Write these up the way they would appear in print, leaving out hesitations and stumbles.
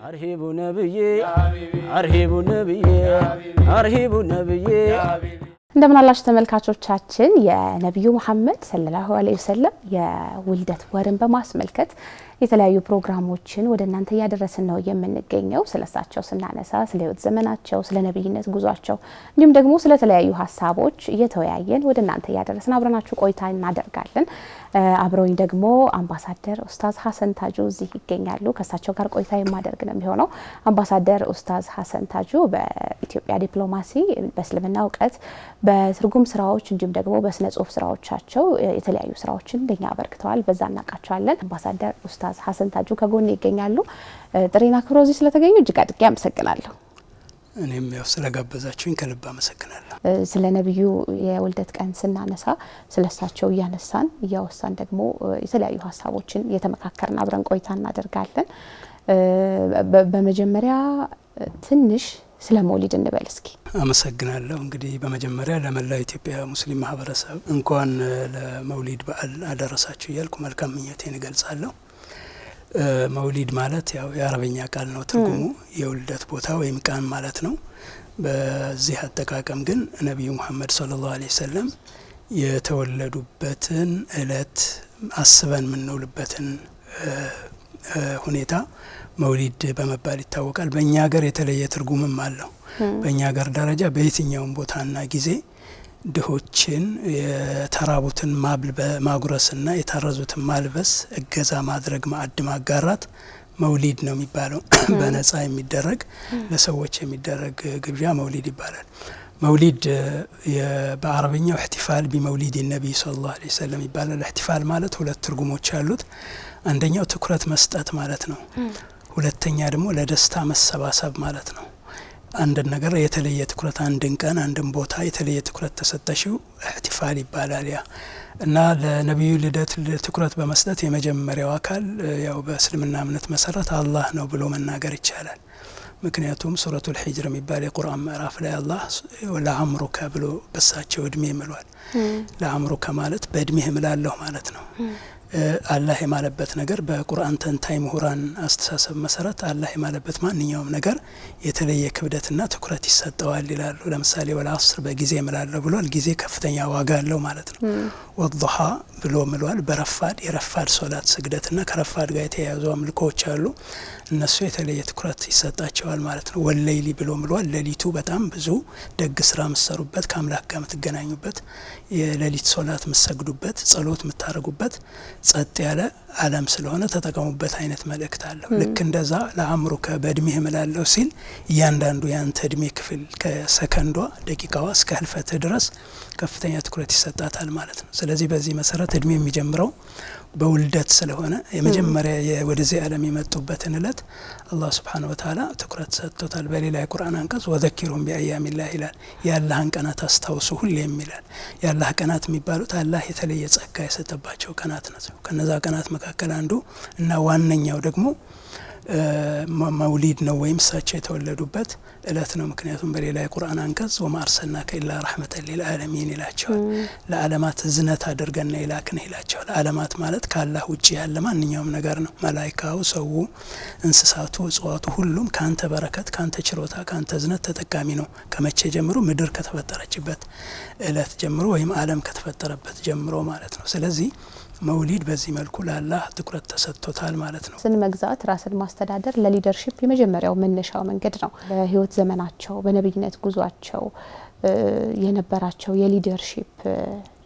أرهب نبي أرهب نبي أرهب نبي እንደምን አላችሁ ተመልካቾቻችን የነብዩ መሐመድ ሰለላሁ ዐለይሂ ወሰለም የውልደት ወርን በማስመልከት የተለያዩ ፕሮግራሞችን ወደናንተ ያደረስን ነው የምንገኘው ስለሳቸው ስናነሳ ስለ ህይወት ዘመናቸው ስለ ነብይነት ጉዟቸው እንዲሁም ደግሞ ስለ ተለያዩ ሐሳቦች እየተወያየን ወደናንተ ያደረስን አብረናችሁ ቆይታ እናደርጋለን አብሮኝ ደግሞ አምባሳደር ኡስታዝ ሐሰን ታጁ እዚህ ይገኛሉ ከሳቸው ጋር ቆይታ የማደርግ ነው የሚሆነው አምባሳደር ኡስታዝ ሐሰን ታጁ በኢትዮጵያ ዲፕሎማሲ በእስልምና ዕውቀት በትርጉም ስራዎች እንዲሁም ደግሞ በስነ ጽሁፍ ስራዎቻቸው የተለያዩ ስራዎችን እንደኛ አበርክተዋል በዛ እናቃቸዋለን አምባሳደር ኡስታዝ ሐሰን ታጁ ከጎን ይገኛሉ ጥሪና ክብሮዚ ስለተገኙ እጅግ አድርጌ አመሰግናለሁ እኔም ያው ስለጋበዛችሁኝ ከልብ አመሰግናለሁ ስለ ነብዩ የውልደት ቀን ስናነሳ ስለሳቸው ያወሳን ደግሞ የተለያዩ ሐሳቦችን የተመካከርን አብረን ቆይታ እናደርጋለን በመጀመሪያ ትንሽ ስለ መውሊድ እንበል እስኪ አመሰግናለሁ እንግዲህ በመጀመሪያ ለመላው ኢትዮጵያ ሙስሊም ማህበረሰብ እንኳን ለመውሊድ በዓል አደረሳችሁ ይልኩ መልካም ምኞቴን እገልጻለሁ መውሊድ ማለት ያው የአረበኛ ቃል ነው ትርጉሙ የውልደት ቦታ ወይም ቀን ማለት ነው በዚህ አጠቃቀም ግን ነብዩ መሐመድ ሰለላሁ ዐለይሂ ወሰለም የተወለዱበትን እለት አስበን ምንውልበትን ሁኔታ መውሊድ በመባል ይታወቃል በእኛ ሀገር የተለየ ትርጉምም አለው በእኛ ሀገር ደረጃ በየትኛውም ቦታና ጊዜ ድሆችን የተራቡትን ማጉረስና የታረዙትን ማልበስ እገዛ ማድረግ ማዕድ ማጋራት መውሊድ ነው የሚባለው በነፃ የሚደረግ ለሰዎች የሚደረግ ግብዣ መውሊድ ይባላል መውሊድ በአረበኛው احتفال بمولد النبي صلى الله عليه وسلم ይባላል احتفال ማለት ሁለት ትርጉሞች አሉት አንደኛው ትኩረት መስጠት ማለት ነው ሁለተኛ ደግሞ ለደስታ መሰባሰብ ማለት ነው አንድ ነገር የተለየ ትኩረት አንድን ቀን አንድን ቦታ የተለየ ትኩረት ተሰጠሽው احتفال ይባላል ያ እና ለነብዩ ልደት ትኩረት በመስጠት የመጀመሪያው አካል ያው በእስልምና እምነት መሰረት አላህ ነው ብሎ መናገር ይቻላል ምክንያቱም ሱረቱል ሂጅር የሚባል የቁርአን ምዕራፍ ላይ አላህ ለአምሩከ ብሎ በሳቸው እድሜ ይምላል ለአምሩከ ማለት በእድሜ ይምላልሁ ማለት ነው አላህ የማለበት ነገር በቁርአን ተንታይ ምሁራን አስተሳሰብ መሰረት አላህ የማለበት ማንኛውም ነገር የተለየ ክብደትና ትኩረት ይሰጠዋል ይላሉ ለምሳሌ ወልዐስር በጊዜ ይምላል ብሏል ጊዜ ከፍተኛ ዋጋ አለው ማለት ነው ወضحى ብሎ ምሏል በረፋድ የረፋድ ሶላት ስግደትና ከረፋድ ጋር የተያያዙ አምልኮች አሉ እነሱ የተለየ ትኩረት ይሰጣቸዋል ማለት ነው ወለይሊ ብሎ ምሏል ለሊቱ በጣም ብዙ ደግ ስራ መስሩበት ከአምላክ ጋር የምትገናኙበት የሌሊት ሶላት መስገዱበት ጸሎት የምታረጉበት ጸጥ ያለ ዓለም ስለሆነ ተጠቀሙበት አይነት መልእክት አለው ልክ እንደዛ ለአምሩከ በእድሜ ይምላልው ሲል ያንዳንዱ ያንተ እድሜ ክፍል ከሰከንዷ ደቂቃዋ እስከ ህልፈት ድረስ ከፍተኛ ትኩረት ይሰጣታል ማለት ነው ስለዚህ በዚህ መሰረት እድሜ የሚጀምረው በውልደት ስለሆነ የመጀመሪያ ወደዚህ ዓለም የመጡበትን እለት አላህ Subhanahu Wa Ta'ala ትኩረት ሰጥቶታል በሌላ የቁርአን አንቀጽ ወዘኪሩም ቢአያሚላህ ይላል የአላህን ቀናት አስታውሱ ሁሌም ይላል የአላህ ቀናት የሚባሉት አላህ የተለየ ጸጋ የሰጠባቸው ቀናት ናቸው ከነዛ ቀናት መካከል አንዱ እና ዋነኛው ደግሞ መውሊድ ነው ወይም እሳቸው የተወለዱበት እለት ነው ምክንያቱም በሌላ የቁርአን አንቀጽ ወማርሰልናከ ኢላ ረህመተን ሊልዓለሚን ይላቸዋል ለዓለማት ዝነት አድርገን ይላክን ይላቸዋል ዓለማት ማለት ከአላህ ውጪ ያለ ማንኛውም ነገር ነው መላእክቱ ሰው እንስሳቱ እጽዋቱ ሁሉም ካንተ በረከት ካንተ ችሮታ ካንተ ዝነት ተጠቃሚ ነው ከመቼ ጀምሮ ምድር ከተፈጠረችበት እለት ጀምሮ ወይም ዓለም ከተፈጠረበት ጀምሮ ማለት ነው ስለዚህ መውሊድ በዚህ መልኩ ለአላህ ትኩረት ተሰጥቶታል ማለት ነው ስን መግዛት ራስን ማስተዳደር ለሊደርሺፕ የመጀመሪያው መነሻው መንገድ ነው በህይወት ዘመናቸው በነብይነት ጉዟቸው የነበራቸው የሊደርሺፕ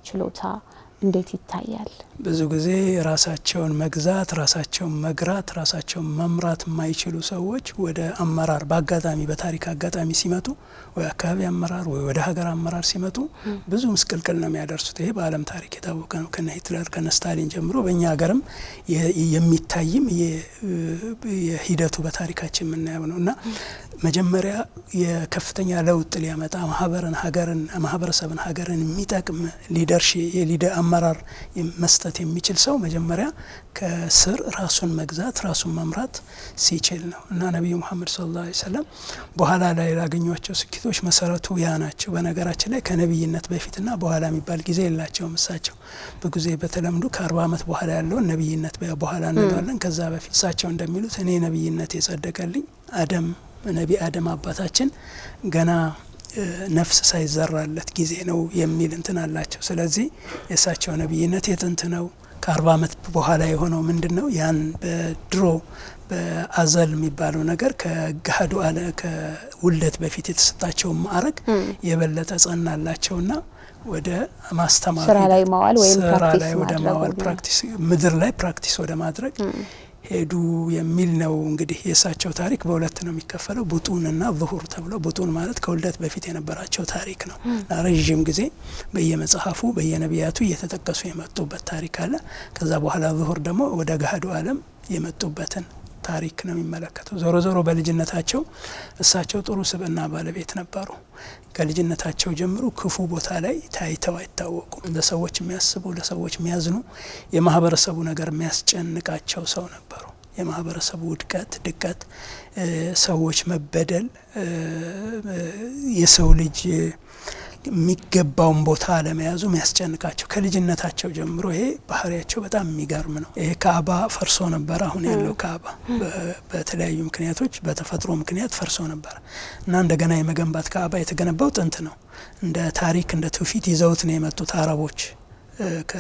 ችሎታ እንዴት ይታያል ብዙ ጊዜ ራሳቸውን መግዛት ራሳቸውን መግራት ራሳቸውን መምራት የማይችሉ ሰዎች ወደ አመራር በአጋጣሚ በታሪክ አጋጣሚ ሲመጡ ወይ አካባቢ አመራር ወይ ወደ ሀገር አመራር ሲመጡ ብዙ ምስቅልቅል ነው የሚያደርሱት ይሄ በአለም ታሪክ የታወቀ ነው ከነ ሂትለር ከነ ስታሊን ጀምሮ በእኛ ሀገርም የሚታይም የሂደቱ በታሪካችን የምናየው ነውና መጀመሪያ የከፍተኛ ለውጥ ሊያመጣ ማህበረሰብን ሀገርን የሚጠቅም ሊደርሺፕ አመራር መስጠት የሚችል ሰው መጀመሪያ ከስር ራሱን መግዛት ራሱን መምራት ሲችል ነው። እና ነብዩ መሐመድ ሰለላሁ ዐለይሂ ወሰለም በኋላ ላይ ያገኟቸው ስኬቶች መሰረቱ ያ ናቸው። በነገራችን ላይ ከነብይነት በፊትና በኋላ የሚባል ጊዜ የላቸውም። እሳቸው በጊዜ በተለምዶ ከ40 አመት በኋላ ያለውን ነብይነት በኋላ እንለዋለን። ከዛ በፊት እሳቸው እንደሚሉት እኔ ነብይነት የጸደቀልኝ ነቢ አደም አባታችን ገና ነፍስ ሳይዘራለት ጊዜ ነው የሚል እንትን አላቸው። ስለዚህ የእሳቸው ነብይነት የጥንት ነው። ከ40 አመት በኋላ የሆነው ምንድነው? ያን በድሮ በአዘል የሚባለው ነገር ከገሃዱ አለ ከውልደት በፊት የተሰጣቸው ማዕረግ የበለጠ ጸናላቸውና ወደ ማስተማር ስራ ላይ ማዋል ወይም ፕራክቲስ ምድር ላይ ፕራክቲስ ወደ ማድረግ ሄዱ የሚል ነው። እንግዲህ የእሳቸው ታሪክ በሁለት ነው የሚከፈለው፣ ቡጡንና ዙሁር ተብሎ። ቡጡን ማለት ከውልደት በፊት የነበራቸው ታሪክ ነው። ለረጅም ጊዜ በየመጽሐፉ በየነቢያቱ እየተጠቀሱ የመጡበት ታሪክ አለ። ከዛ በኋላ ዙሁር ደግሞ ወደ ገሃዱ ዓለም የመጡበትን ታሪክ ነው የሚመለከተው። ዞሮ ዞሮ በልጅነታቸው እሳቸው ጥሩ ስብዕና ባለቤት ነበሩ። ከልጅነታቸው ጀምሮ ክፉ ቦታ ላይ ታይተው አይታወቁም። ለሰዎች የሚያስቡ ለሰዎች የሚያዝኑ የማህበረሰቡ ነገር የሚያስጨንቃቸው ሰው ነበሩ። የማህበረሰቡ ውድቀት፣ ድቀት፣ ሰዎች መበደል፣ የሰው ልጅ የሚገባውን ቦታ ለመያዙ የሚያስጨንቃቸው ከልጅነታቸው ጀምሮ ይሄ ባህሪያቸው በጣም የሚገርም ነው። ይሄ ካዕባ ፈርሶ ነበር። አሁን ያለው ካዕባ በተለያዩ ምክንያቶች በተፈጥሮ ምክንያት ፈርሶ ነበር እና እንደገና የመገንባት ካዕባ የተገነባው ጥንት ነው። እንደ ታሪክ እንደ ትውፊት ይዘውት ነው የመጡት አረቦች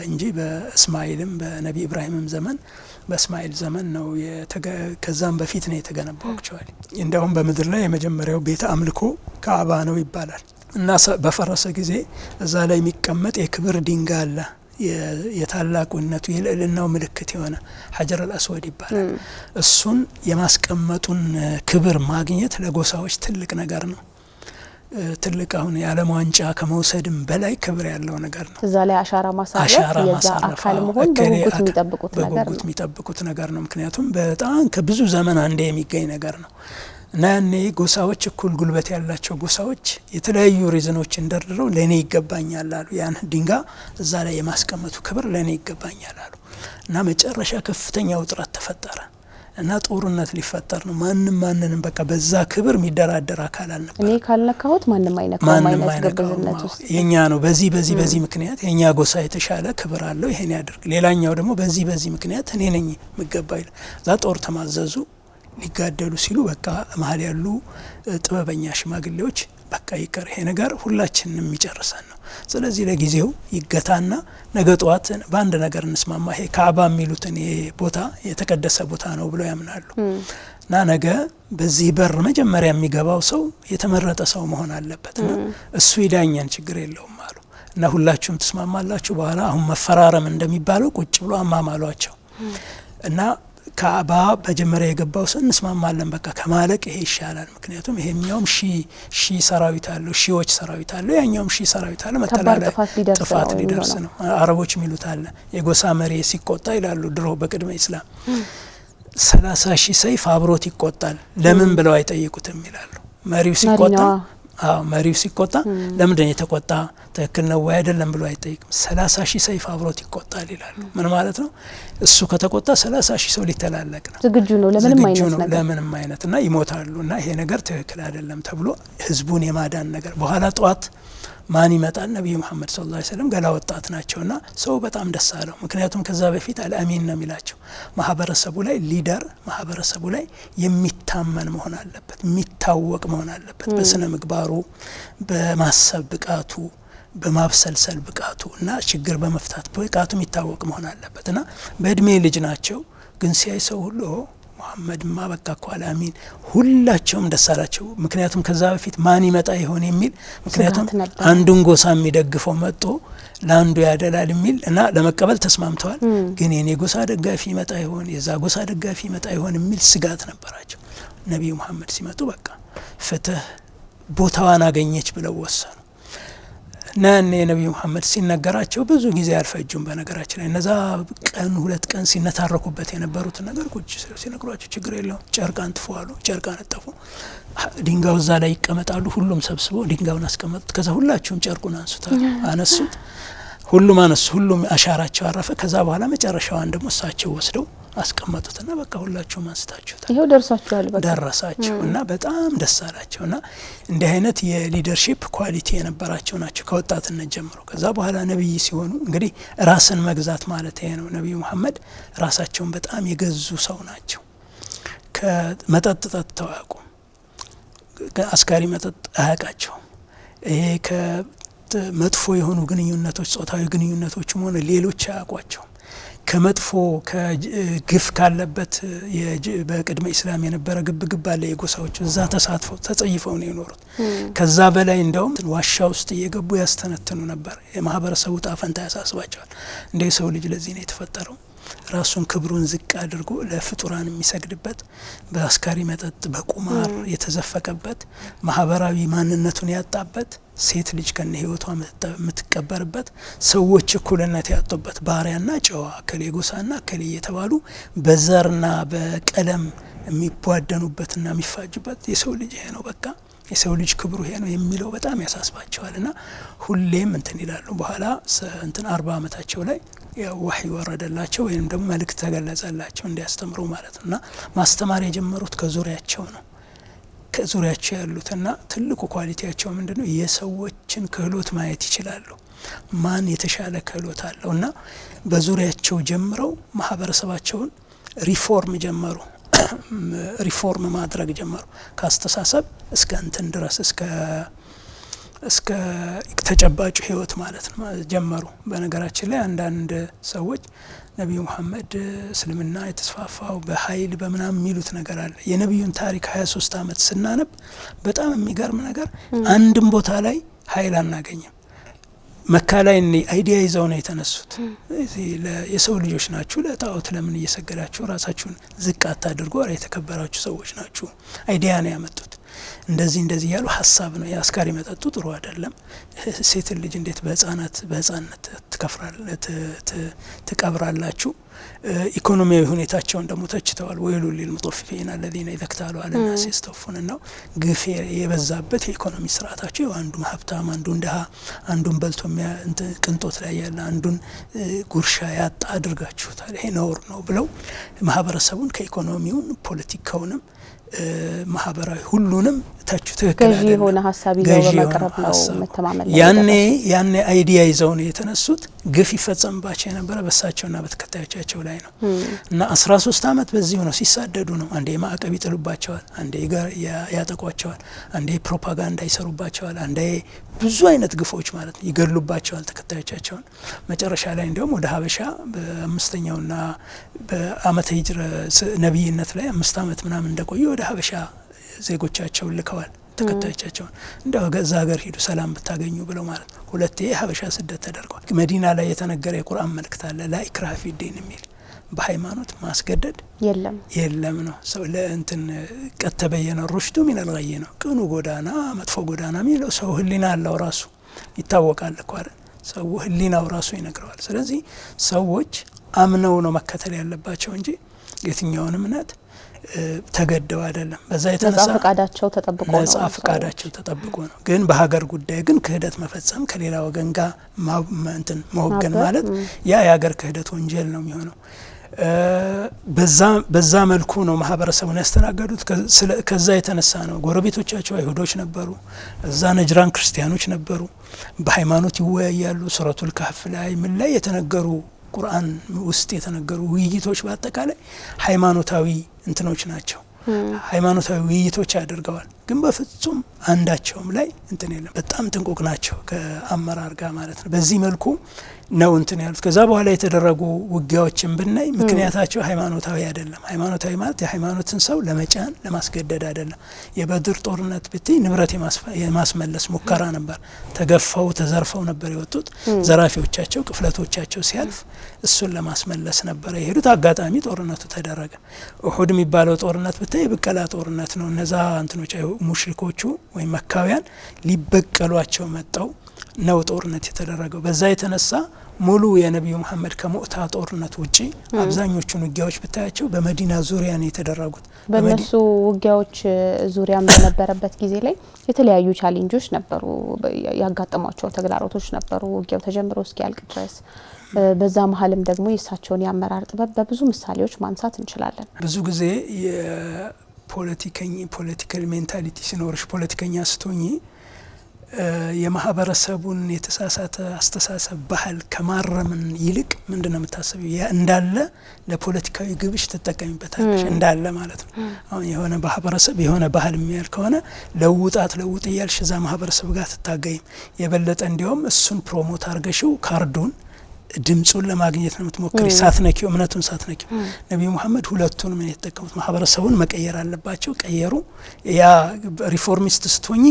እንጂ በእስማኤልም በነቢ ኢብራሂምም ዘመን በእስማኤል ዘመን ነው ከዛም በፊት ነው የተገነባው። አክቹአሊ እንደውም በምድር ላይ የመጀመሪያው ቤተ አምልኮ ካዕባ ነው ይባላል። እና በፈረሰ ጊዜ እዛ ላይ የሚቀመጥ የክብር ድንጋይ አለ። የታላቁነቱ የልዕልናው ምልክት የሆነ ሐጀር አልአስወድ ይባላል። እሱን የማስቀመጡን ክብር ማግኘት ለጎሳዎች ትልቅ ነገር ነው። ትልቅ አሁን የዓለም ዋንጫ ከመውሰድም በላይ ክብር ያለው ነገር ነው። እዛ ላይ አሻራ ማሳረፍ የዛ አካል መሆን በጉጉት የሚጠብቁት ነገር ነው። ምክንያቱም በጣም ከብዙ ዘመን አንዴ የሚገኝ ነገር ነው። እና ያኔ ጎሳዎች እኩል ጉልበት ያላቸው ጎሳዎች የተለያዩ ሪዝኖችን ደርድረው ለኔ ይገባኛል አሉ። ያን ድንጋይ እዛ ላይ የማስቀመጡ ክብር ለኔ ይገባኛል አሉ። እና መጨረሻ ከፍተኛ ውጥረት ተፈጠረ እና ጦርነት ሊፈጠር ነው። ማንንም በቃ በዛ ክብር የሚደራደር አካል አልነበር። እኔ ካልነካሁት ማንንም አይነካውም አይነት ግብዝነት ውስጥ የኛ ነው። በዚህ ምክንያት የኛ ጎሳ የተሻለ ክብር አለው፣ ይሄን ያድርግ። ሌላኛው ደግሞ በዚህ ምክንያት እኔ ነኝ የምገባው። እዛ ጦር ተማዘዙ። ሊጋደሉ ሲሉ በቃ መሀል ያሉ ጥበበኛ ሽማግሌዎች በቃ ይቀር፣ ይሄ ነገር ሁላችንንም የሚጨርሰን ነው። ስለዚህ ለጊዜው ይገታና ነገ ጠዋት በአንድ ነገር እንስማማ። ይሄ ካዕባ የሚሉትን ይሄ ቦታ የተቀደሰ ቦታ ነው ብለው ያምናሉ። እና ነገ በዚህ በር መጀመሪያ የሚገባው ሰው የተመረጠ ሰው መሆን አለበትና እሱ ይዳኘን፣ ችግር የለውም አሉ። እና ሁላችሁም ትስማማላችሁ? በኋላ አሁን መፈራረም እንደሚባለው ቁጭ ብሎ አማማሏቸው እና ካዕባ መጀመሪያ የገባው ሰው እንስማማለን በቃ ከማለቅ ይሄ ይሻላል። ምክንያቱም ይሄኛውም ሺህ ሰራዊት አለው፣ ሺዎች ሰራዊት አለው፣ ያኛውም ሺህ ሰራዊት አለው። መተላለፍ ጥፋት ሊደርስ ነው። አረቦች የሚሉት አለ የጎሳ መሪ ሲቆጣ ይላሉ ድሮ በቅድመ ኢስላም 30,000 ሰይፍ አብሮት ይቆጣል። ለምን ብለው አይጠይቁትም ይላሉ። መሪው ሲቆጣ ለምንድን ነው የተቆጣ ትክክል ነው ወይ አይደለም ብሎ አይጠይቅም። 30,000 ሰይፍ አብሮት ይቆጣል ይላሉ። ምን ማለት ነው? እሱ ከተቆጣ 30,000 ሰው ሊተላለቅ ነው። ዝግጁ ነው ለምንም አይነት እና ይሞታሉ። እና ይሄ ነገር ትክክል አይደለም ተብሎ ህዝቡን የማዳን ነገር በኋላ ጧት ማን ይመጣል? ነብዩ መሐመድ ሰለላሁ ዐለይሂ ወሰለም ገና ወጣት ናቸውና ሰው በጣም ደስ አለው። ምክንያቱም ከዛ በፊት አልአሚን ነው የሚላቸው። ማህበረሰቡ ላይ ሊደር ማህበረሰቡ ላይ የሚታመን መሆን አለበት፣ የሚታወቅ መሆን አለበት። በስነ ምግባሩ፣ በማሰብ ብቃቱ፣ በማብሰልሰል ብቃቱ እና ችግር በመፍታት ብቃቱ የሚታወቅ መሆን አለበት። እና በእድሜ ልጅ ናቸው፣ ግን ሲያይ ሰው ሁሉ መሐመድማ በቃ እኮ አልአሚን ሁላቸውም ደስ አላቸው። ምክንያቱም ከዛ በፊት ማን ይመጣ ይሆን የሚል ምክንያቱም አንዱን ጎሳ የሚደግፈው መጥቶ ለአንዱ ያደላል የሚል እና ለመቀበል ተስማምተዋል። ግን የኔ ጎሳ ደጋፊ ይመጣ ይሆን የዛ ጎሳ ደጋፊ ይመጣ ይሆን የሚል ስጋት ነበራቸው። ነብዩ መሐመድ ሲመጡ በቃ ፍትህ ቦታዋን አገኘች ብለው ወሰኑ። እና ነብዩ መሐመድ ሲነገራቸው ብዙ ጊዜ አልፈጁም። በነገራችን ላይ እነዛ ቀን 2 ቀን ሲነታረኩበት የነበሩት ነገር ቁጭ ሲነግሯቸው ችግር የለውም ጨርቅ አንጥፉ አሉ። ጨርቅ አነጠፉ። ድንጋዩ እዛ ላይ ይቀመጣሉ። ሁሉም ሰብስበው ድንጋዩን አስቀመጡት። ከዛ ሁላችሁም ጨርቁን አንሱት፣ አነሱት። ሁሉም አነሱ፣ ሁሉም አሻራቸው አረፈ። ከዛ በኋላ መጨረሻዋን ደግሞ እሳቸው ወስደው አስቀመጡትና በቃ ሁላችሁም አንስታችሁታል፣ ይሄው ደርሳችኋል፣ በቃ ደረሳችሁ እና በጣም ደስ አላቸው። እና እንዲህ አይነት የሊደርሺፕ ኳሊቲ የነበራቸው ናቸው ከወጣትነት ጀምሮ። ከዛ በኋላ ነብይ ሲሆኑ እንግዲህ ራስን መግዛት ማለት ይሄ ነው። ነቢዩ መሐመድ ራሳቸውን በጣም የገዙ ሰው ናቸው። ከመጠጥ ጠጥተው አያውቁም። አስካሪ መጠጥ አያውቃቸውም። ይሄ ከመጥፎ የሆኑ ግንኙነቶች፣ ጾታዊ ግንኙነቶችም ሆነ ሌሎች አያውቋቸውም። ከመጥፎ ከግፍ ካለበት በቅድመ ኢስላም የነበረ ግብ አለ የጎሳዎች፣ እዛ ተሳትፈው ተጸይፈው ነው የኖሩት። ከዛ በላይ እንደውም ዋሻ ውስጥ እየገቡ ያስተነትኑ ነበር። የማህበረሰቡ ጣፈንታ ያሳስባቸዋል። እንደ የሰው ልጅ ለዚህ ነው የተፈጠረው። ራሱን ክብሩን ዝቅ አድርጎ ለፍጡራን የሚሰግድበት፣ በአስካሪ መጠጥ በቁማር የተዘፈቀበት፣ ማህበራዊ ማንነቱን ያጣበት፣ ሴት ልጅ ከነ ህይወቷ የምትቀበርበት፣ ሰዎች እኩልነት ያጡበት፣ ባሪያና ጨዋ፣ እከሌ ጎሳና እከሌ እየተባሉ በዘርና በቀለም የሚቧደኑበትና የሚፋጁበት የሰው ልጅ ይሄ ነው በቃ የሰው ልጅ ክብሩ ይሄ ነው የሚለው በጣም ያሳስባቸዋል። እና ሁሌም እንትን ይላሉ። በኋላ 40 ዓመታቸው ላይ ወህይ ወረደላቸው ወይም ደግሞ መልእክት ተገለጸላቸው እንዲያስተምሩ ማለት ነው። እና ማስተማር የጀመሩት ከዙሪያቸው ነው፣ ከዙሪያቸው ያሉትና ትልቁ ኳሊቲያቸው ምንድነው? የሰዎችን ክህሎት ማየት ይችላሉ። ማን የተሻለ ክህሎት አለው? እና በዙሪያቸው ጀምረው ማህበረሰባቸውን ሪፎርም ጀመሩ። ሪፎርም ማድረግ ጀመሩ። ከአስተሳሰብ እስከ እንትን ድረስ እስከ ተጨባጭ ህይወት ማለት ነው ጀመሩ። በነገራችን ላይ አንዳንድ ሰዎች ነቢዩ መሐመድ እስልምና የተስፋፋው በኃይል በምናም የሚሉት ነገር አለ። የነቢዩን ታሪክ 23 ዓመት ስናነብ በጣም የሚገርም ነገር አንድም ቦታ ላይ ኃይል አናገኝም። መካ ላይ አይዲያ ይዘው ነው የተነሱት። የሰው ልጆች ናችሁ፣ ለጣዖት ለምን እየሰገዳችሁ ራሳችሁን ዝቅ አታድርጉ፣ የተከበራችሁ ሰዎች ናችሁ። አይዲያ ነው ያመጡት። እንደዚህ ያሉ ሀሳብ ነው። የአስካሪ መጠጡ ጥሩ አይደለም። ሴትን ልጅ እንዴት በህፃንነት ትቀብራላችሁ? ኢኮኖሚያዊ ሁኔታቸውን ደግሞ ተችተዋል። ወይሉ ሊልሙጦፊፊን አለዚነ ኢዛ ክታሉ ዐለ ናስ የስተውፉን ነው። ግፍ የበዛበት የኢኮኖሚ ስርዓታቸው አንዱን ሀብታም አንዱን ድሀ፣ አንዱን በልቶ ቅንጦት ላይ ያለ አንዱን ጉርሻ ያጣ አድርጋችሁታል። ይሄ ነውር ነው ብለው ማህበረሰቡን ከኢኮኖሚውን ፖለቲካውንም ማህበራዊ ሁሉንም ተቹ። ትክክል ገዢ የሆነ ሀሳብ ይዘው በመቅረብ ነው መተማመን። ያኔ አይዲያ ይዘው ነው የተነሱት። ግፍ ይፈጸምባቸው የነበረ በሳቸውና በተከታዮቻቸው ላይ ነው። እና 13 ዓመት በዚሁ ነው ሲሳደዱ ነው። አንዴ ማዕቀብ ይጥሉባቸዋል፣ አንዴ ያጠቋቸዋል፣ አንዴ ፕሮፓጋንዳ ይሰሩባቸዋል፣ አንዴ ብዙ አይነት ግፎች ማለት ነው ይገሉባቸዋል ተከታዮቻቸውን። መጨረሻ ላይ እንዲሁም ወደ ሀበሻ በአምስተኛውና በአመተ ሂጅራ ነብይነት ላይ 5 ዓመት ምናምን እንደቆዩ ወደ ሀበሻ ዜጎቻቸውን ልከዋል ተከታዮቻቸውን። እንደው ገዛ ሀገር ሂዱ ሰላም ብታገኙ ብለው ማለት ነው። ሁለቴ ሀበሻ ስደት ተደርጓል። መዲና ላይ የተነገረ የቁርአን መልእክት አለ ላ ኢክራሀ ፊዲን የሚል በሃይማኖት ማስገደድ የለም ነው። ሰው ለእንትን ቀድ ተበየነ ሩሽዱ ሚነል ገይ ነው። ቅኑ ጎዳና መጥፎ ጎዳና የሚለው ሰው ህሊና አለው ራሱ ይታወቃል እኮ አይደል? ሰው ህሊናው ራሱ ይነግረዋል። ስለዚህ ሰዎች አምነው ነው መከተል ያለባቸው እንጂ የትኛውን እምነት ተገደው አይደለም። በዛ የተነሳ ነጻ ፈቃዳቸው ተጠብቆ ነው። ግን በሀገር ጉዳይ ግን ክህደት መፈጸም ከሌላ ወገን ጋር መወገን ማለት ያ የሀገር ክህደት ወንጀል ነው የሚሆነው። በዛ መልኩ ነው ማህበረሰቡን ያስተናገዱት። ከዛ የተነሳ ነው ጎረቤቶቻቸው አይሁዶች ነበሩ፣ እዛ ነጅራን ክርስቲያኖች ነበሩ። በሃይማኖት ይወያያሉ። ሱረቱል ካህፍ ላይ ምን ላይ የተነገሩ ቁርአን ውስጥ የተነገሩ ውይይቶች በአጠቃላይ ሃይማኖታዊ እንትኖች ናቸው። ሃይማኖታዊ ውይይቶች አድርገዋል። ግን በፍጹም አንዳቸውም ላይ እንትን የለም። በጣም ጥንቁቅ ናቸው ከአመራር ጋር ማለት ነው። በዚህ መልኩ ነው እንትን ያሉት። ከዛ በኋላ የተደረጉ ውጊያዎችን ብናይ ምክንያታቸው ሃይማኖታዊ አይደለም። ሃይማኖታዊ ማለት የሃይማኖትን ሰው ለመጫን ለማስገደድ አይደለም። የበድር ጦርነት ብትይ ንብረት የማስመለስ ሙከራ ነበር። ተገፈው ተዘርፈው ነበር የወጡት። ዘራፊዎቻቸው ቅፍለቶቻቸው ሲያልፍ እሱን ለማስመለስ ነበር የሄዱት። አጋጣሚ ጦርነቱ ተደረገ። ኡሁድ የሚባለው ጦርነት ብትይ የብቀላ ጦርነት ነው። እነዛ እንትኖች ሙሽሪኮቹ ወይም መካውያን ሊበቀሏቸው መጣው ነው ጦርነት የተደረገው። በዛ የተነሳ ሙሉ የነብዩ መሐመድ ከሙዕታ ጦርነት ውጪ አብዛኞቹን ውጊያዎች ብታያቸው በመዲና ዙሪያ ነው የተደረጉት። በነሱ ውጊያዎች ዙሪያም በነበረበት ጊዜ ላይ የተለያዩ ቻሌንጆች ነበሩ፣ ያጋጠሟቸው ተግዳሮቶች ነበሩ ውጊያው ተጀምሮ እስኪያልቅ ድረስ። በዛ መሀልም ደግሞ የእሳቸውን ያመራር ጥበብ በብዙ ምሳሌዎች ማንሳት እንችላለን። ብዙ ጊዜ ፖለቲካል ሜንታሊቲ ሲኖርሽ ፖለቲከኛ ስትሆኚ የማህበረሰቡን የተሳሳተ አስተሳሰብ ባህል ከማረምን ይልቅ ምንድነው የምታስበው? ያ እንዳለ ለፖለቲካዊ ግብሽ ተጠቀሚበታለሽ እንዳለ ማለት ነው። አሁን የሆነ ማህበረሰብ የሆነ ባህል የሚያል ከሆነ ለውጥ እያልሽ እዛ ማህበረሰብ ጋር ትታገይም የበለጠ እንዲያውም እሱን ፕሮሞት አርገሽው ካርዱን ድምጹን ለማግኘት ነው የምትሞክሪ፣ ሳትነኪው እምነቱን ሳትነኪው። ነብዩ መሐመድ ሁለቱን ምን የተጠቀሙት ማህበረሰቡን መቀየር አለባቸው፣ ቀየሩ። ያ ሪፎርሚስት ስትሆኚ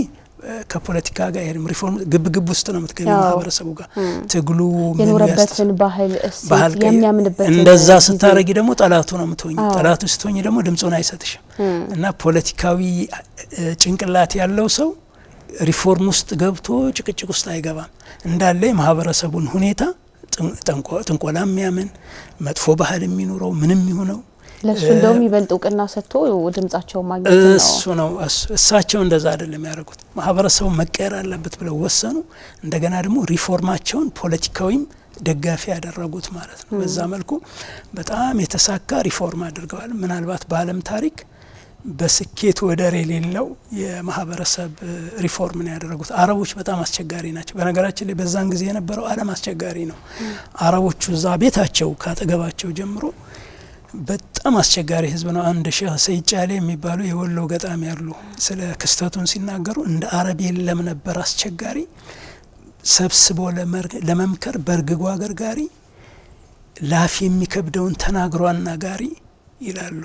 ከፖለቲካ ጋር ይሄም ሪፎርም ግብ ውስጥ ነው የምትገኘው ማህበረሰቡ ጋር ትግሉ የኖረበትን ባህል የሚያምንበት እንደዛ ስታረጊ ደግሞ ጠላቱ ነው የምትሆኚው። ጠላቱ ስትሆኚ ደግሞ ድምጹን አይሰጥሽም። እና ፖለቲካዊ ጭንቅላት ያለው ሰው ሪፎርም ውስጥ ገብቶ ጭቅጭቅ ውስጥ አይገባም። እንዳለ የማህበረሰቡን ሁኔታ ጥንቆላ የሚያምን መጥፎ ባህል የሚኖረው ምንም ይሁነው ለሱ እንደውም ይበልጥ እውቅና ሰጥቶ ድምጻቸው ማግኘት ነው። እሱ ነው እሳቸው እንደዛ አይደለም ያደረጉት። ማህበረሰቡ መቀየር አለበት ብለው ወሰኑ። እንደገና ደግሞ ሪፎርማቸውን ፖለቲካዊም ደጋፊ ያደረጉት ማለት ነው። በዛ መልኩ በጣም የተሳካ ሪፎርም አድርገዋል። ምናልባት በዓለም ታሪክ በስኬት ወደር የሌለው የማህበረሰብ ሪፎርም ነው ያደረጉት። አረቦች በጣም አስቸጋሪ ናቸው። በነገራችን ላይ በዛን ጊዜ የነበረው ዓለም አስቸጋሪ ነው። አረቦቹ እዛ ቤታቸው ካጠገባቸው ጀምሮ በጣም አስቸጋሪ ህዝብ ነው። አንድ ሼህ ሰይድ ጫሌ የሚባሉ የወሎ ገጣሚ ያሉ ስለ ክስተቱን ሲናገሩ እንደ አረብ የለም ነበር አስቸጋሪ፣ ሰብስቦ ለመምከር በርግጓ ገርጋሪ፣ ላፍ የሚከብደውን ተናግሮ አናጋሪ ይላሉ።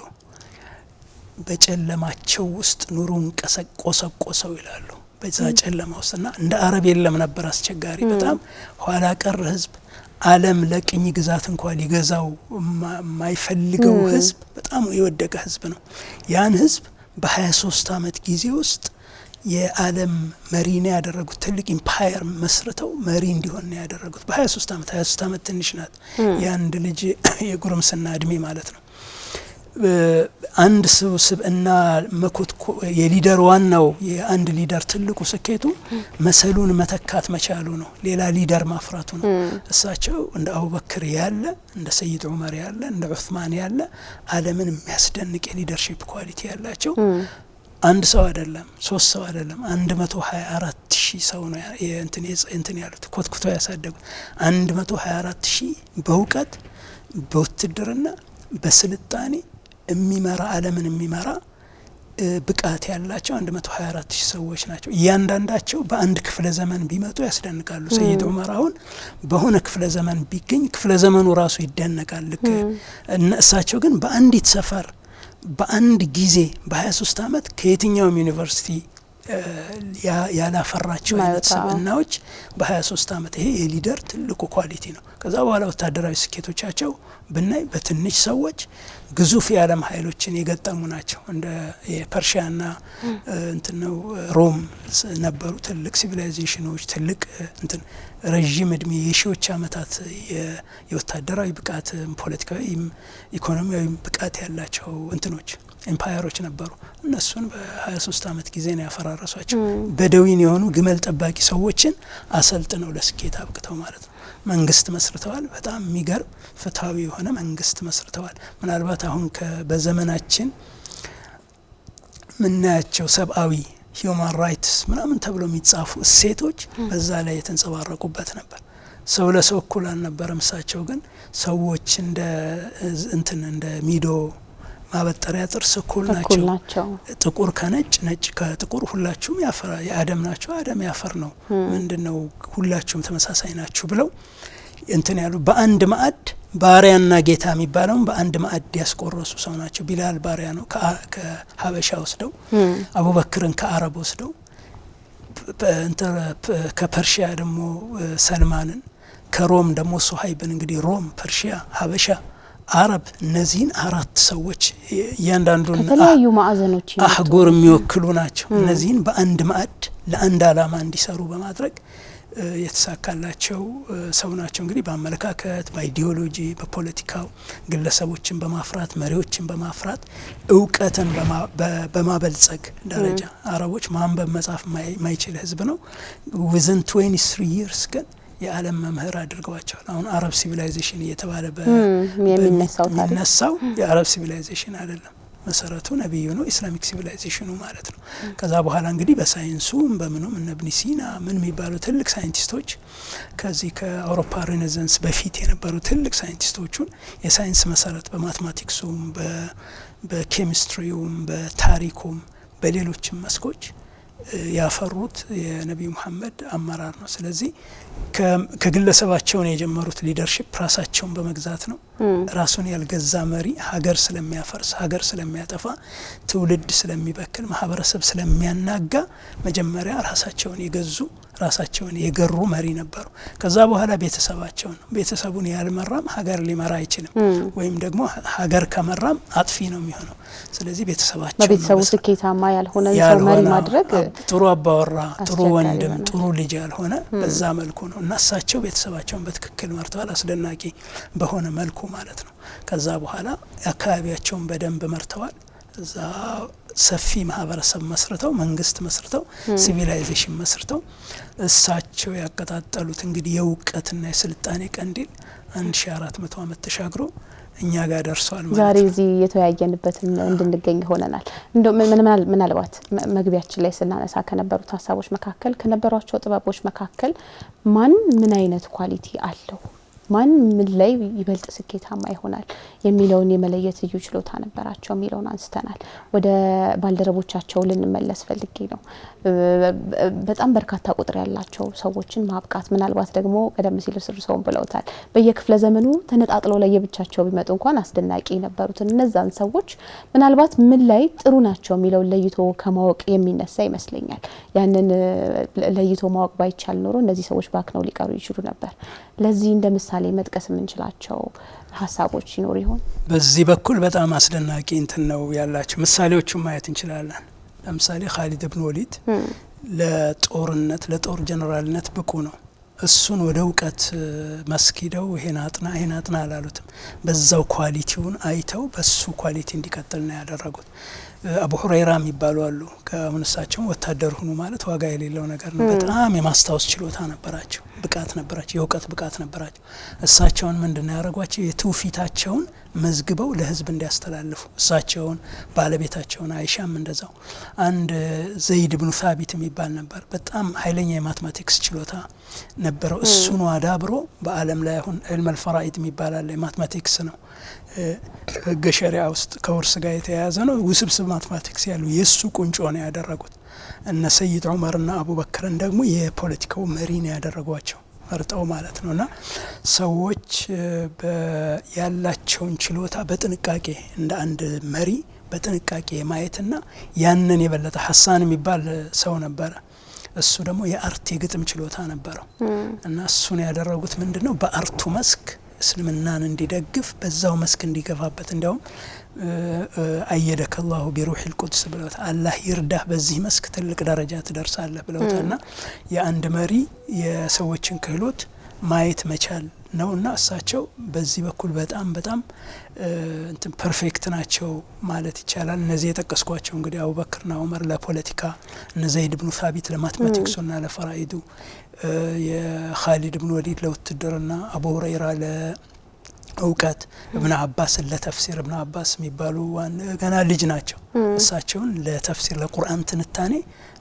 በጨለማቸው ውስጥ ኑሩን ቆሰቆሰው ይላሉ። በዛ ጨለማ ውስጥና እንደ አረብ የለም ነበር አስቸጋሪ፣ በጣም ኋላ ቀር ህዝብ፣ ዓለም ለቅኝ ግዛት እንኳን ሊገዛው የማይፈልገው ህዝብ፣ በጣም የወደቀ ህዝብ ነው። ያን ህዝብ በ23 አመት ጊዜ ውስጥ የዓለም መሪ ነው ያደረጉት። ትልቅ ኢምፓየር መስርተው መሪ እንዲሆን ነው ያደረጉት በ23 አመት። 23 አመት ትንሽ ናት፣ የአንድ ልጅ የጉርምስና እድሜ ማለት ነው። አንድ ሰው ስብዕና የሊደር ዋናው የአንድ ሊደር ትልቁ ስኬቱ መሰሉን መተካት መቻሉ ነው፣ ሌላ ሊደር ማፍራቱ ነው። እሳቸው እንደ አቡበክር ያለ፣ እንደ ሰይድ ዑመር ያለ፣ እንደ ዑስማን ያለ ዓለምን የሚያስደንቅ የሊደርሺፕ ኳሊቲ ያላቸው አንድ ሰው አይደለም፣ 3 ሰው አይደለም፣ 124,000 ሰው ነው እንትን ያሉት ኮትኩቶ ያሳደጉት። 124,000 በእውቀት በውትድርና በስልጣኔ የሚመራ ዓለምን የሚመራ ብቃት ያላቸው 124,000 ሰዎች ናቸው። እያንዳንዳቸው በአንድ ክፍለ ዘመን ቢመጡ ያስደንቃሉ። ሰይድ ዑመር አሁን በሆነ ክፍለ ዘመን ቢገኝ ክፍለ ዘመኑ ራሱ ይደነቃል። ልክ እሳቸው ግን በአንዲት ሰፈር በአንድ ጊዜ በ23 አመት ከየትኛውም ዩኒቨርሲቲ ያላፈራቸው አይነት ሰብዕናዎች በ23 አመት፣ ይሄ የሊደር ትልቁ ኳሊቲ ነው። ከዛ በኋላ ወታደራዊ ስኬቶቻቸው ብናይ በትንሽ ሰዎች ግዙፍ የዓለም ኃይሎችን የገጠሙ ናቸው። እንደ የፐርሺያና እንትነው ሮም ነበሩ ትልቅ ሲቪላይዜሽኖች፣ ትልቅ እንትን ረጅም እድሜ የሺዎች አመታት የወታደራዊ ብቃት፣ ፖለቲካዊ፣ ኢኮኖሚያዊ ብቃት ያላቸው እንትኖች ኤምፓየሮች ነበሩ። እነሱን በ23 አመት ጊዜ ነው ያፈራረሷቸው። በደዊን የሆኑ ግመል ጠባቂ ሰዎችን አሰልጥነው ለስኬት አብቅተው ማለት ነው። መንግስት መስርተዋል። በጣም የሚገርም ፍትሃዊ የሆነ መንግስት መስርተዋል። ምናልባት አሁን በዘመናችን ምናያቸው ሰብአዊ ሂዩማን ራይትስ ምናምን ተብሎ የሚጻፉ እሴቶች በዛ ላይ የተንጸባረቁበት ነበር። ሰው ለሰው እኩል አልነበረም። እሳቸው ግን ሰዎች እንደ ሚዶ ማበጠሪያ ጥርስ እኩል ናቸው። ጥቁር ከነጭ፣ ነጭ ከጥቁር፣ ሁላችሁም ያፈር የአደም ናቸው፣ አደም ያፈር ነው፣ ምንድነው ሁላችሁም ተመሳሳይ ናችሁ ብለው እንትን ያሉ በአንድ ማዕድ ባሪያና ጌታ የሚባለው በአንድ ማዕድ ያስቆረሱ ሰው ናቸው። ቢላል ባሪያ ነው ከሀበሻ ወስደው፣ አቡበክርን ከአረብ ወስደው፣ ከፐርሺያ ደግሞ ሰልማንን፣ ከሮም ደግሞ ሱሀይብን። እንግዲህ ሮም፣ ፐርሺያ፣ ሀበሻ፣ አረብ እነዚህን 4 ሰዎች እያንዳንዱን ከተለያዩ ማዕዘኖች አህጉር የሚወክሉ ናቸው። እነዚህን በአንድ ማዕድ ለአንድ አላማ እንዲሰሩ በማድረግ የተሳካላቸው ሰው ናቸው። እንግዲህ በአመለካከት በአይዲዮሎጂ በፖለቲካው ግለሰቦችን በማፍራት መሪዎችን በማፍራት እውቀትን በማበልጸግ ደረጃ አረቦች ማንበብ መጻፍ ማይችል ህዝብ ነው። within 23 years ግን የዓለም መምህር አድርገዋቸዋል። አሁን አረብ ሲቪላይዜሽን እየተባለ የሚነሳው የአረብ ሲቪላይዜሽን አይደለም። መሰረቱ ነብዩ ነው፣ ኢስላሚክ ሲቪላይዜሽኑ ማለት ነው። ከዛ በኋላ እንግዲህ በሳይንሱም በምኑም እነ ኢብኑ ሲና ምን የሚባሉ ትልቅ ሳይንቲስቶች ከዚህ ከአውሮፓ ሬኔሳንስ በፊት የነበሩ ትልቅ ሳይንቲስቶቹን የሳይንስ መሰረት በማትማቲክሱም በኬሚስትሪውም በታሪኩም በሌሎችም መስኮች ያፈሩት የነብዩ መሐመድ አመራር ነው። ስለዚህ ከግለሰባቸውን የጀመሩት ሊደርሺፕ ራሳቸውን በመግዛት ነው። ራሱን ያልገዛ መሪ ሀገር ስለሚያፈርስ፣ ሀገር ስለሚያጠፋ፣ ትውልድ ስለሚበክል፣ ማህበረሰብ ስለሚያናጋ መጀመሪያ ራሳቸውን የገዙ ራሳቸውን የገሩ መሪ ነበሩ። ከዛ በኋላ ቤተሰቡን ያልመራም ሀገር ሊመራ አይችልም፣ ወይም ደግሞ ሀገር ከመራም አጥፊ ነው የሚሆነው። ስለዚህ በቤተሰቡ ስኬታማ ያልሆነ ሰው መሪ ማድረግ ጥሩ አባወራ፣ ጥሩ ወንድም፣ ጥሩ ልጅ ያልሆነ በዛ መልኩ ነው እና እሳቸው ቤተሰባቸውን በትክክል መርተዋል፣ አስደናቂ በሆነ መልኩ ማለት ነው። ከዛ በኋላ አካባቢያቸውን በደንብ መርተዋል። እዛ ሰፊ ማህበረሰብ መስርተው መንግስት መስርተው ሲቪላይዜሽን መስርተው እሳቸው ያቀጣጠሉት እንግዲህ የእውቀትና የስልጣኔ ቀንዲል 1400 ዓመት ተሻግሮ እኛ ጋር ደርሷል ማለት ነው። ዛሬ እዚህ የተወያየንበት እንድንገኝ ሆነናል። እንደው ምናልባት መግቢያችን ላይ ስናነሳ ከነበሩት ሀሳቦች መካከል ከነበሯቸው ጥበቦች መካከል ማን ምን አይነት ኳሊቲ አለው፣ ማን ምን ላይ ይበልጥ ስኬታማ ይሆናል የሚለውን የመለየት ልዩ ችሎታ ነበራቸው የሚለውን አንስተናል። ወደ ባልደረቦቻቸው ልንመለስ ፈልጌ ነው። በጣም በርካታ ቁጥር ያላቸው ሰዎችን ማብቃት፣ ምናልባት ደግሞ ቀደም ሲል እርሶም ብለውታል፣ በየክፍለ ዘመኑ ተነጣጥለው ለየብቻቸው ቢመጡ እንኳን አስደናቂ የነበሩትን እነዛን ሰዎች ምናልባት ምን ላይ ጥሩ ናቸው የሚለውን ለይቶ ከማወቅ የሚነሳ ይመስለኛል። ያንን ለይቶ ማወቅ ባይቻል ኖሮ እነዚህ ሰዎች ባክነው ሊቀሩ ይችሉ ነበር። ለዚህ እንደ ምሳሌ መጥቀስ የምንችላቸው ሀሳቦች ይኖር ይሆን? በዚህ በኩል በጣም አስደናቂ እንትን ነው ያላቸው። ምሳሌዎቹን ማየት እንችላለን። ለምሳሌ ኻሊድ ኢብኑ ወሊድ ለጦርነት ለጦር ጀነራልነት ብቁ ነው። እሱን ወደ እውቀት መስኪደው ይሄን አጥና አላሉትም። በዛው ኳሊቲውን አይተው በሱ ኳሊቲ እንዲቀጥል ነው ያደረጉት። አቡ ሁረይራ የሚባሉ አሉ። ከሙንሳቸው ወታደር ሁኑ ማለት ዋጋ የሌለው ነገር ነው። በጣም የማስታወስ ችሎታ ነበራቸው፣ ብቃት ነበራቸው፣ የእውቀት ብቃት ነበራቸው። እሳቸውን ምንድነው ያደረጓቸው? የትውፊታቸውን መዝግበው ለህዝብ እንዲያስተላልፉ። እሳቸውን ባለቤታቸውን አይሻም እንደዛው። አንድ ዘይድ ኢብኑ ሳቢት የሚባል ነበር። በጣም ኃይለኛ የማትማቲክስ ችሎታ ነበረው። እሱን አዳብሮ በአለም ላይ አሁን ዒልም አልፈራኢድ የሚባል አለ። የማትማቲክስ ነው፣ ህገ ሸሪዓ ውስጥ ከውርስ ጋር የተያያዘ ነው። ውስብስብ ማትማቲክስ ያሉ የሱ ቁንጮ ነው ያደረጉት። እነ ሰይድ ዑመርና አቡበክርን ደግሞ የፖለቲካው መሪ ነው ያደረጓቸው መርጠው ማለት ነውና ሰዎች ያላቸውን ችሎታ በጥንቃቄ እንደ አንድ መሪ በጥንቃቄ ማየትና ያንን የበለጠ ሐሳን የሚባል ሰው ነበረ። እሱ ደግሞ የአርት የግጥም ችሎታ ነበረው እና እሱን ያደረጉት ምንድነው በአርቱ መስክ እስልምናን እንዲደግፍ በዛው መስክ እንዲገፋበት እንዲያውም አየደከ አላሁ ቢሩሂል ቁድስ ብለውታል። አላህ ይርዳህ በዚህ መስክ ትልቅ ደረጃ ትደርሳለህ ብለውታልና የአንድ መሪ የሰዎችን ክህሎት ማየት መቻል ነውና እሳቸው በዚህ በኩል በጣም እንትን ፐርፌክት ናቸው ማለት ይቻላል። እነዚህ የጠቀስኳቸው እንግዲህ አቡበክርና ዑመር ለፖለቲካ፣ እነ ዘይድ ኢብኑ ሳቢት ለማትማቲክሱና ለፈራኢዱ፣ የኻሊድ ኢብኑ ወሊድ ለውትድርና፣ አቡ ሁረይራ ለእውቀት፣ ኢብኑ አባስ ለተፍሲር። ኢብኑ አባስ የሚባሉ ገና ልጅ ናቸው። እሳቸውን ለተፍሲር ለቁርአን ትንታኔ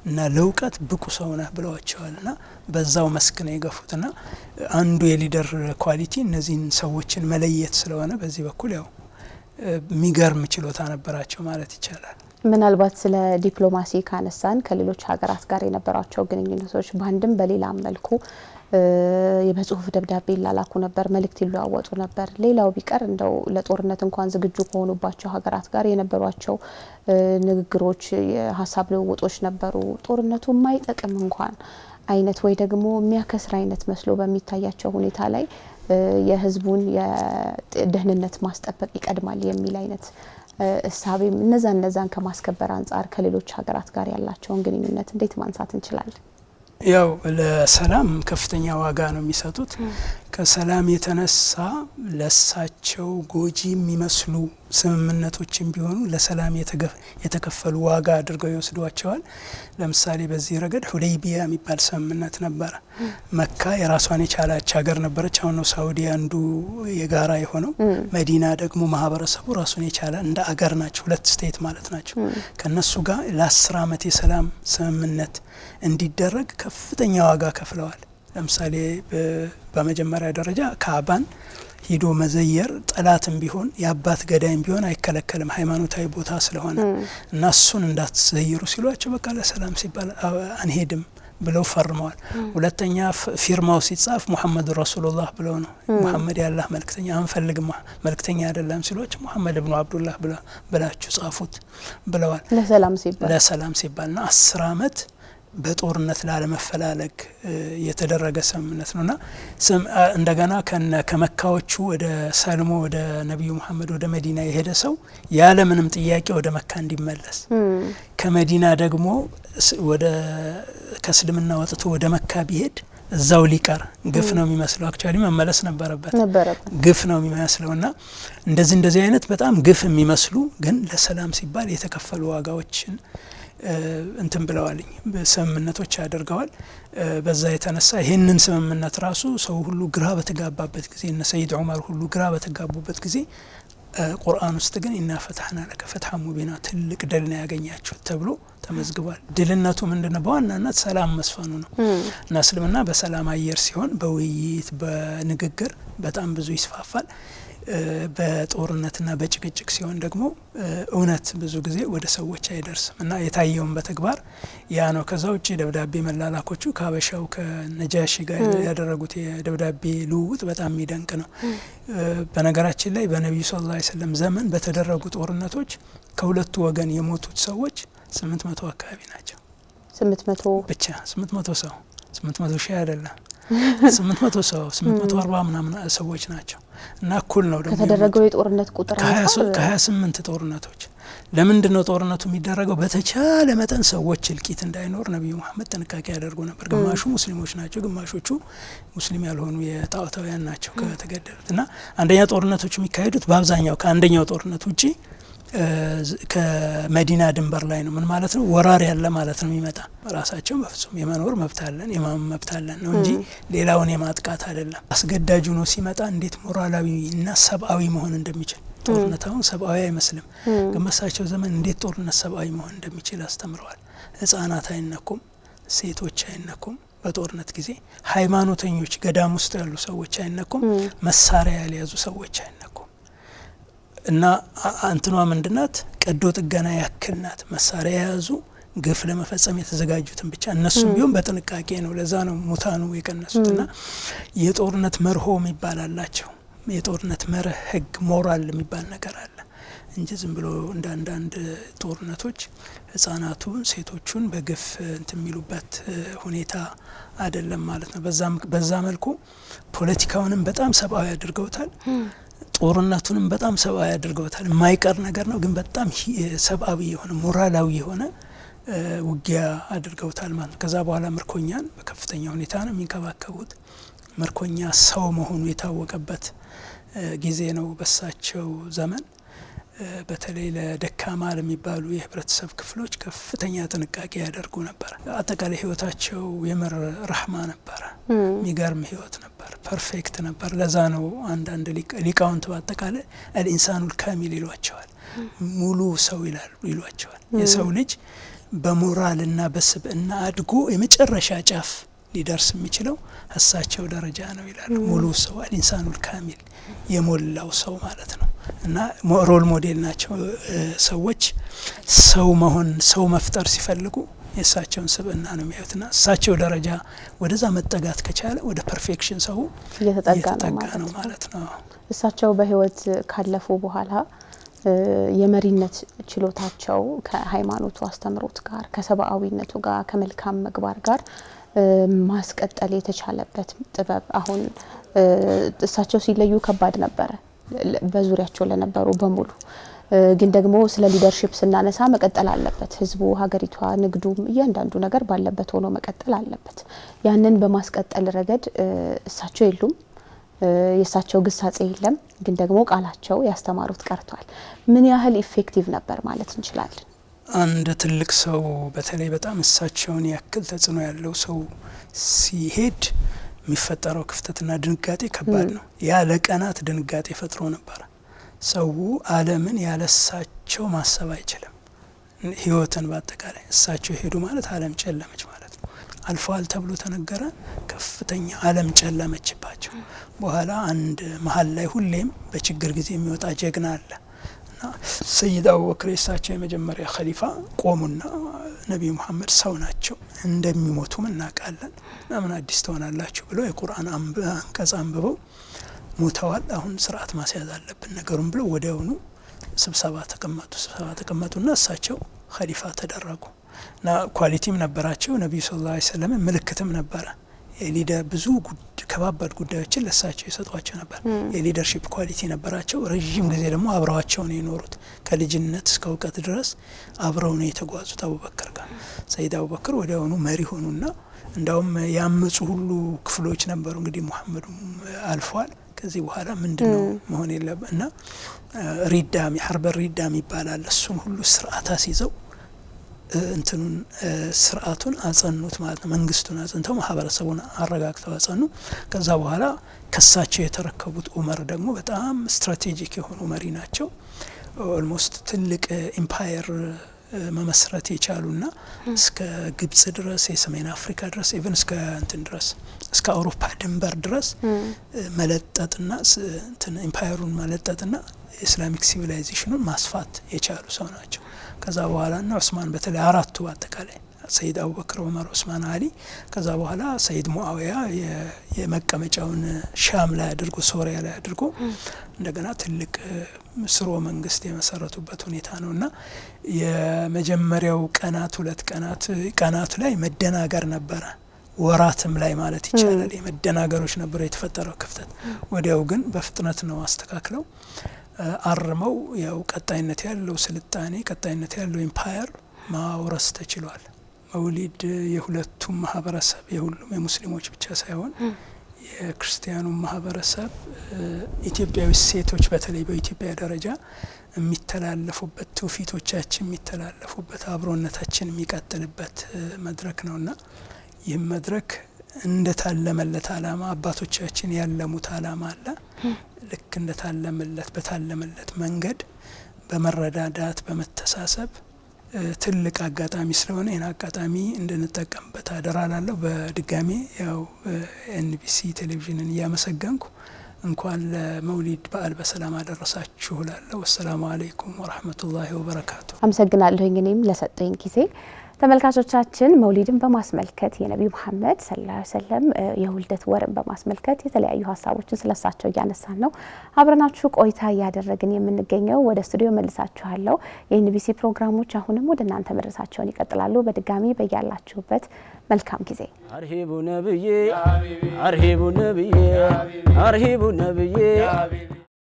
እና ለእውቀት ብቁ ሰው ነህ ብለዋቸዋልና በዛው መስክ ነው የገፉትና አንዱ የሊደር ኳሊቲ እነዚህን ሰዎችን መለየት ስለሆነ በዚህ በኩል ያው የሚገርም ችሎታ ነበራቸው ማለት ይቻላል። ምናልባት ስለ ዲፕሎማሲ ካነሳን ከሌሎች ሀገራት ጋር የነበራቸው ግንኙነቶች በአንድም በሌላም መልኩ የበጽሁፍ ደብዳቤ ይላላኩ ነበር፣ መልእክት ይለዋወጡ ነበር። ሌላው ቢቀር እንደው ለጦርነት እንኳን ዝግጁ ከሆኑባቸው ሀገራት ጋር የነበሯቸው ንግግሮች፣ የሀሳብ ልውውጦች ነበሩ። ጦርነቱ የማይጠቅም እንኳን አይነት ወይ ደግሞ የሚያከስር አይነት መስሎ በሚታያቸው ሁኔታ ላይ የህዝቡን የደህንነት ማስጠበቅ ይቀድማል የሚል አይነት እሳቤም እነዛን ከማስከበር አንጻር ከሌሎች ሀገራት ጋር ያላቸውን ግንኙነት እንዴት ማንሳት እንችላለን? ያው ለሰላም ከፍተኛ ዋጋ ነው የሚሰጡት። ከሰላም የተነሳ ለሳቸው ጎጂ የሚመስሉ ስምምነቶችን ቢሆኑ ለሰላም የተከፈሉ ዋጋ አድርገው ይወስዷቸዋል። ለምሳሌ በዚህ ረገድ ሁደይቢያ የሚባል ስምምነት ነበረ። መካ የራሷን የቻለች ሀገር ነበረች። አሁን ነው ሳኡዲ አንዱ የጋራ የሆነው። መዲና ደግሞ ማህበረሰቡ ራሱን የቻለ እንደ አገር ናቸው፣ 2 ስቴት ማለት ናቸው። ከነሱ ጋር ለ10 አመት የሰላም ስምምነት እንዲደረግ ከፍተኛ ዋጋ ከፍለዋል። ለምሳሌ በመጀመሪያ ደረጃ ካዕባን ሂዶ መዘየር ጠላትም ቢሆን የአባት ገዳይም ቢሆን አይከለከልም፣ ሃይማኖታዊ ቦታ ስለሆነ እና እሱን እንዳትዘይሩ ሲሏቸው በቃ ለሰላም ሲባል አንሄድም ብለው ፈርመዋል። ሁለተኛ ፊርማው ሲጻፍ ሙሐመድ ረሱሉላህ ብለው ነው። ሙሐመድ ያላህ መልእክተኛ አንፈልግም፣ መልእክተኛ አይደለም ሲሏቸው ሙሐመድ ኢብኑ አብዱላህ ብላችሁ ጻፉት ብለዋል። ለሰላም ሲባልና 10 አመት በጦርነት ላለመፈላለግ የተደረገ ስምምነት ነውና እንደገና ከመካዎቹ ወደ ሰልሞ ወደ ነብዩ መሐመድ ወደ መዲና የሄደ ሰው ያለ ምንም ጥያቄ ወደ መካ እንዲመለስ፣ ከመዲና ደግሞ ከእስልምና ወጥቶ ወደ መካ ቢሄድ እዛው ሊቀር ግፍ ነው የሚመስለው። አክቹአሊ መመለስ ነበረበት። ግፍ ነው የሚመስለውና እንደዚህ አይነት በጣም ግፍ የሚመስሉ ግን ለሰላም ሲባል የተከፈሉ ዋጋዎችን እንትን ብለዋልኝ ስምምነቶች አድርገዋል። በዛ የተነሳ ይህንን ስምምነት ራሱ ሰው ሁሉ ግራ በተጋባበት ጊዜ እነ ሰይድ ዑመር ሁሉ ግራ በተጋቡበት ጊዜ ቁርአን ውስጥ ግን ኢና ፈትሐና ለከ ፈትሐን ሙቢና ትልቅ ድል ነው ያገኛችሁት ተብሎ ተመዝግቧል። ድልነቱ ምንድነው? በዋናነት ሰላም መስፈኑ ነው እና እስልምና በሰላም አየር ሲሆን በውይይት በንግግር በጣም ብዙ ይስፋፋል። በጦርነትና በጭቅጭቅ ሲሆን ደግሞ እውነት ብዙ ጊዜ ወደ ሰዎች አይደርስም እና የታየውን በተግባር ያ ነው። ከዛ ውጭ ደብዳቤ መላላኮቹ ከሀበሻው ከነጃሺ ጋር ያደረጉት የደብዳቤ ልውውጥ በጣም የሚደንቅ ነው። በነገራችን ላይ በነቢዩ ሰለላሁ ዐለይሂ ወሰለም ዘመን በተደረጉ ጦርነቶች ከሁለቱ ወገን የሞቱት ሰዎች 800 አካባቢ ናቸው። 800 ብቻ 800 ሰው 800 ሺህ አይደለም 800 ሰው 840 ምናምን ሰዎች ናቸው እና እኩል ነው ደግሞ ከተደረገው የጦርነት ቁጥር ከ28 ጦርነቶች። ለምንድነው ጦርነቱ የሚደረገው? በተቻለ መጠን ሰዎች እልቂት እንዳይኖር ነብዩ መሐመድ ጥንቃቄ ያደርጉ ነበር። ግማሹ ሙስሊሞች ናቸው፣ ግማሾቹ ሙስሊም ያልሆኑ የጣዖታውያን ናቸው ከተገደሉት እና አንደኛ ጦርነቶች የሚካሄዱት በአብዛኛው ከአንደኛው ጦርነት ውጪ ከመዲና ድንበር ላይ ነው። ምን ማለት ነው? ወራሪ ያለ ማለት ነው የሚመጣ። ራሳቸው በፍጹም የመኖር መብት አለን የማመን መብት አለን ነው እንጂ ሌላውን የማጥቃት አይደለም። አስገዳጁ ነው ሲመጣ እንዴት ሞራላዊና ሰብአዊ መሆን እንደሚችል ጦርነት አሁን ሰብአዊ አይመስልም፣ ግን በሳቸው ዘመን እንዴት ጦርነት ሰብአዊ መሆን እንደሚችል አስተምረዋል። ህፃናት አይነኩም፣ ሴቶች አይነኩም። በጦርነት ጊዜ ሃይማኖተኞች ገዳም ውስጥ ያሉ ሰዎች አይነኩም፣ መሳሪያ ያልያዙ ሰዎች አይነኩም። እና አንትኗ ምንድናት? ቀዶ ጥገና ያክል ናት። መሳሪያ የያዙ ግፍ ለመፈጸም የተዘጋጁትን ብቻ እነሱም ቢሆን በጥንቃቄ ነው። ለዛ ነው ሙታኑ የቀነሱትና የጦርነት መርሆ የሚባል አላቸው። የጦርነት መርህ፣ ህግ፣ ሞራል የሚባል ነገር አለ እንጂ ዝም ብሎ እንዳንዳንድ ጦርነቶች ህፃናቱን ሴቶቹን በግፍ እንትን የሚሉበት ሁኔታ አይደለም ማለት ነው። በዛ መልኩ ፖለቲካውንም በጣም ሰብአዊ አድርገውታል። ጦርነቱንም በጣም ሰብአዊ አድርገውታል። የማይቀር ነገር ነው ግን በጣም ሰብአዊ የሆነ ሞራላዊ የሆነ ውጊያ አድርገውታል ማለት። ከዛ በኋላ ምርኮኛን በከፍተኛ ሁኔታ ነው የሚንከባከቡት። ምርኮኛ ሰው መሆኑ የታወቀበት ጊዜ ነው በሳቸው ዘመን። በተለይ ለደካማ ለሚባሉ የህብረተሰብ ክፍሎች ከፍተኛ ጥንቃቄ ያደርጉ ነበር። አጠቃላይ ህይወታቸው የምር ረህማ ነበር። የሚገርም ህይወት ነበር። ፐርፌክት ነበር። ለዛ ነው አንዳንድ ሊቃውንት በአጠቃላይ አልኢንሳኑል ካሚል ይሏቸዋል። ሙሉ ሰው ይሏቸዋል። የሰው ልጅ በሞራልና በስብዕና አድጎ የመጨረሻ ጫፍ ሊደርስ የሚችለው እሳቸው ደረጃ ነው ይላሉ። ሙሉ ሰው አልኢንሳኑል ካሚል የሞላው ሰው ማለት ነው። እና ሮል ሞዴል ናቸው። ሰዎች ሰው መሆን ሰው መፍጠር ሲፈልጉ የእሳቸውን ስብዕና ነው የሚያዩትና እሳቸው ደረጃ ወደዛ መጠጋት ከቻለ ወደ ፐርፌክሽን ሰው እየተጠጋ ነው ማለት ነው። እሳቸው በህይወት ካለፉ በኋላ የመሪነት ችሎታቸው ከሃይማኖቱ አስተምሮት ጋር ከሰብአዊነቱ ጋር ከመልካም ምግባር ጋር ማስቀጠል የተቻለበት ጥበብ አሁን እሳቸው ሲለዩ ከባድ ነበረ በዙሪያቸው ለነበሩ በሙሉ። ግን ደግሞ ስለ ሊደርሺፕ ስናነሳ መቀጠል አለበት። ህዝቡ፣ ሀገሪቷ፣ ንግዱም እያንዳንዱ ነገር ባለበት ሆኖ መቀጠል አለበት። ያንን በማስቀጠል ረገድ እሳቸው የሉም፣ የእሳቸው ግሳጼ የለም። ግን ደግሞ ቃላቸው ያስተማሩት ቀርቷል። ምን ያህል ኢፌክቲቭ ነበር ማለት እንችላለን? አንድ ትልቅ ሰው በተለይ በጣም እሳቸውን ያክል ተጽዕኖ ያለው ሰው ሲሄድ የሚፈጠረው ክፍተትና ድንጋጤ ከባድ ነው። ያ ለቀናት ድንጋጤ ፈጥሮ ነበር። ሰው ዓለምን ያለሳቸው ማሰብ አይችልም። ህይወትን በአጠቃላይ እሳቸው ሄዱ ማለት ዓለም ጨለመች ማለት ነው። አልፈዋል ተብሎ ተነገረ፣ ከፍተኛ ዓለም ጨለመችባቸው። በኋላ አንድ መሀል ላይ ሁሌም በችግር ጊዜ የሚወጣ ጀግና አለ እና ሰይድ አቡበክር እሳቸው የመጀመሪያ ኸሊፋ ቆሙና ነቢዩ መሐመድ ሰው ናቸው እንደሚሞቱም እናውቃለን፣ ለምን አዲስ ትሆናላችሁ ብለው የቁርአን አንቀጽ አንብበው ሞተዋል፣ አሁን ስርዓት ማስያዝ አለብን ነገሩን ብለው ወዲያውኑ ስብሰባ ተቀመጡና እሳቸው ኸሊፋ ተደረጉ። እና ኳሊቲም ነበራቸው ነቢዩ ሰለላሁ ዐለይሂ ወሰለም፣ ምልክትም ነበረ። የሊደር ብዙ ከባባድ ጉዳዮችን ለሳቸው ይሰጧቸው ነበር። የሊደርሺፕ ኳሊቲ ነበራቸው። ረዥም ጊዜ ደግሞ አብረዋቸው ነው የኖሩት። ከልጅነት እስከ እውቀት ድረስ አብረው ነው የተጓዙት አቡበክር ጋር። ሰይድ አቡበክር ወዲያውኑ መሪ ሆኑና እንዳውም ያመጹ ሁሉ ክፍሎች ነበሩ። እንግዲህ ሙሐመድ አልፏል፣ ከዚህ በኋላ ምንድነው መሆን የለበት እና ሪዳም የሐርበ ሪዳም ይባላል። እሱን ሁሉ ስርዓት አስይዘው እንትኑን ስርዓቱን አጸኑት ማለት ነው። መንግስቱን አጸንተው ማህበረሰቡን አረጋግተው አጸኑ። ከዛ በኋላ ከሳቸው የተረከቡት ዑመር ደግሞ በጣም ስትራቴጂክ የሆኑ መሪ ናቸው። ኦልሞስት ትልቅ ኢምፓየር መመስረት የቻሉና እስከ ግብጽ ድረስ የሰሜን አፍሪካ ድረስ ኢቭን እስከ እንትን ድረስ እስከ አውሮፓ ድንበር ድረስ መለጠጥና እንትን ኢምፓየሩን መለጠጥና ኢስላሚክ ሲቪላይዜሽኑን ማስፋት የቻሉ ሰው ናቸው። ከዛ በኋላ እና ዑስማን በተለይ አራቱ አጠቃላይ ሰይድ አቡበክር፣ ዑመር፣ ዑስማን፣ አሊ ከዛ በኋላ ሰይድ ሙአዊያ የመቀመጫውን ሻም ላይ አድርጎ ሶሪያ ላይ አድርጎ እንደገና ትልቅ ስርወ መንግስት የመሰረቱበት ሁኔታ ነውና የመጀመሪያው ሁለት ቀናት ላይ መደናገር ነበረ። ወራትም ላይ ማለት ይቻላል የመደናገሮች ነበረ የተፈጠረው ክፍተት። ወዲያው ግን በፍጥነት ነው አስተካክለው አርመው ያው ቀጣይነት ያለው ስልጣኔ ቀጣይነት ያለው ኢምፓየር ማውረስ ተችሏል። መውሊድ የሁለቱም ማህበረሰብ የሁሉም የሙስሊሞች ብቻ ሳይሆን የክርስቲያኑ ማህበረሰብ ኢትዮጵያዊ ሴቶች በተለይ በኢትዮጵያ ደረጃ የሚተላለፉበት ትውፊቶቻችን የሚተላለፉበት አብሮነታችን የሚቀጥልበት መድረክ ነውና ይህም መድረክ እንደታለመለት አላማ አባቶቻችን ያለሙት አላማ አለ። ልክ እንደታለመለት በታለመለት መንገድ በመረዳዳት በመተሳሰብ ትልቅ አጋጣሚ ስለሆነ ይህን አጋጣሚ እንድንጠቀምበት አደራ ላለሁ። በድጋሚ ያው ኤንቢሲ ቴሌቪዥንን እያመሰገንኩ እንኳን ለመውሊድ በዓል በሰላም አደረሳችሁ ላለሁ። ወሰላሙ አለይኩም ወራህመቱላሂ ወበረካቱ። አመሰግናለሁ እኔም ለሰጠኝ ጊዜ። ተመልካቾቻችን መውሊድን በማስመልከት የነቢዩ መሐመድ ሰለላሁ ዐለይሂ ወሰለም የውልደት ወርን በማስመልከት የተለያዩ ሀሳቦችን ስለሳቸው እያነሳን ነው አብረናችሁ ቆይታ እያደረግን የምንገኘው። ወደ ስቱዲዮ መልሳችኋለሁ። የኤንቢሲ ፕሮግራሞች አሁንም ወደ እናንተ መድረሳቸውን ይቀጥላሉ። በድጋሚ በያላችሁበት መልካም ጊዜ። አርሂቡ ነብዬ አርሂቡ ነብዬ አርሂቡ ነብዬ